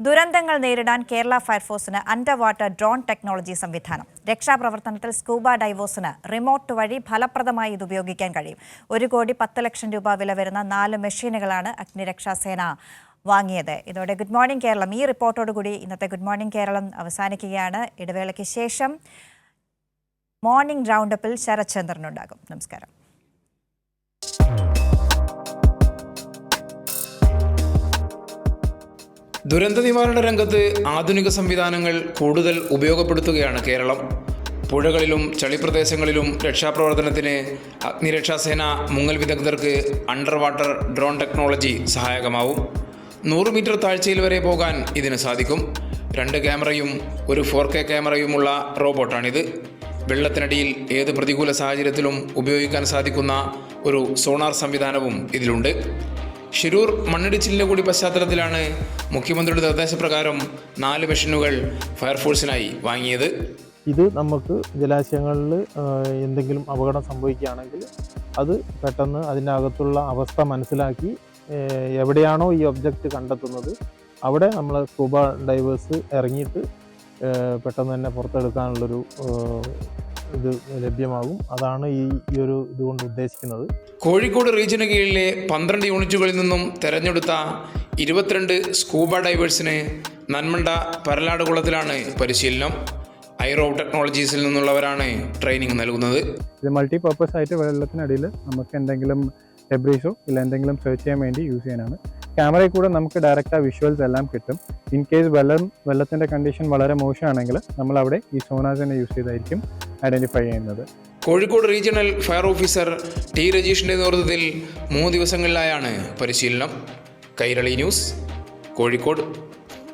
ദുരന്തങ്ങൾ നേരിടാൻ കേരള ഫയർഫോഴ്സിന് അണ്ടർ വാട്ടർ ഡ്രോൺ ടെക്നോളജി സംവിധാനം. രക്ഷാപ്രവർത്തനത്തിൽ സ്കൂബ ഡൈവേഴ്സിന് റിമോട്ട് വഴി ഫലപ്രദമായി ഇത് ഉപയോഗിക്കാൻ കഴിയും. 1,10,00,000 രൂപ വില വരുന്ന 4 മെഷീനുകളാണ് അഗ്നിരക്ഷാസേന വാങ്ങിയത്. ഇതോടെ ഗുഡ് മോർണിംഗ് കേരളം ഈ റിപ്പോർട്ടോടുകൂടി ഇന്നത്തെ ഗുഡ് മോർണിംഗ് കേരളം അവസാനിക്കുകയാണ്. ഇടവേളയ്ക്ക് ശേഷം മോർണിംഗ് റൗണ്ടപ്പിൽ ശരത് ചന്ദ്രനുണ്ടാകും. നമസ്കാരം. ദുരന്ത നിവാരണ രംഗത്ത് ആധുനിക സംവിധാനങ്ങൾ കൂടുതൽ ഉപയോഗപ്പെടുത്തുകയാണ് കേരളം. പുഴകളിലും ചളിപ്രദേശങ്ങളിലും രക്ഷാപ്രവർത്തനത്തിന് അഗ്നിരക്ഷാസേന മുങ്ങൽ വിദഗ്ധർക്ക് അണ്ടർ വാട്ടർ ഡ്രോൺ ടെക്നോളജി സഹായകമാവും. 100 മീറ്റർ താഴ്ചയിൽ വരെ പോകാൻ ഇതിന് സാധിക്കും. 2 ക്യാമറയും ഒരു 4K ക്യാമറയുമുള്ള റോബോട്ടാണിത്. വെള്ളത്തിനടിയിൽ ഏത് പ്രതികൂല സാഹചര്യത്തിലും ഉപയോഗിക്കാൻ സാധിക്കുന്ന ഒരു സോണാർ സംവിധാനവും ഇതിലുണ്ട്. ഷിരൂർ മണ്ണിടിച്ചിലിൻ്റെ കൂടി പശ്ചാത്തലത്തിലാണ് മുഖ്യമന്ത്രിയുടെ നിർദ്ദേശപ്രകാരം 4 മെഷീനുകൾ ഫയർഫോഴ്സിനായി വാങ്ങിയത്. ഇത് നമുക്ക് ജലാശയങ്ങളിൽ എന്തെങ്കിലും അപകടം സംഭവിക്കുകയാണെങ്കിൽ അത് പെട്ടെന്ന് അതിൻ്റെ അകത്തുള്ള അവസ്ഥ മനസ്സിലാക്കി എവിടെയാണോ ഈ ഒബ്ജക്റ്റ് കണ്ടെത്തുന്നത് അവിടെ നമ്മൾ സ്കൂബ ഡൈവേഴ്സ് ഇറങ്ങിയിട്ട് പെട്ടെന്ന് തന്നെ പുറത്തെടുക്കാനുള്ളൊരു ഇത് ലഭ്യമാകും. അതാണ് ഈ ഒരു ഇതുകൊണ്ട് ഉദ്ദേശിക്കുന്നത്. കോഴിക്കോട് റീജിയന് കീഴിലെ 12 യൂണിറ്റുകളിൽ നിന്നും തെരഞ്ഞെടുത്ത 22 സ്കൂബ ഡൈവേഴ്സിന് നന്മണ്ട പരലാട് കുളത്തിലാണ് പരിശീലനം. ഐറോ ടെക്നോളജീസിൽ നിന്നുള്ളവരാണ് ട്രെയിനിങ് നൽകുന്നത്. ഇത് മൾട്ടി പർപ്പസ് ആയിട്ട് വെള്ളത്തിനടിയിൽ നമുക്ക് എന്തെങ്കിലും ഡെബ്രീസോ ഇല്ല എന്തെങ്കിലും സെർച്ച് ചെയ്യാൻ വേണ്ടി യൂസ് ചെയ്യാനാണ്. ക്യാമറയിൽ കൂടെ നമുക്ക് ഡയറക്റ്റ് ആ വിഷ്വൽസ് എല്ലാം കിട്ടും. ഇൻ കേസ് വെള്ളത്തിൻ്റെ കണ്ടീഷൻ വളരെ മോശമാണെങ്കിൽ നമ്മൾ അവിടെ ഈ സോണാസ് തന്നെ യൂസ് ചെയ്തായിരിക്കും ഐഡൻറ്റിഫൈ ചെയ്യുന്നത്. Kozhikode regional fire officer T രജീഷിൻ്റെ നേതൃത്വത്തിൽ 3 ദിവസങ്ങളിലായാണ് പരിശീലനം. കൈരളി ന്യൂസ്, കോഴിക്കോട്.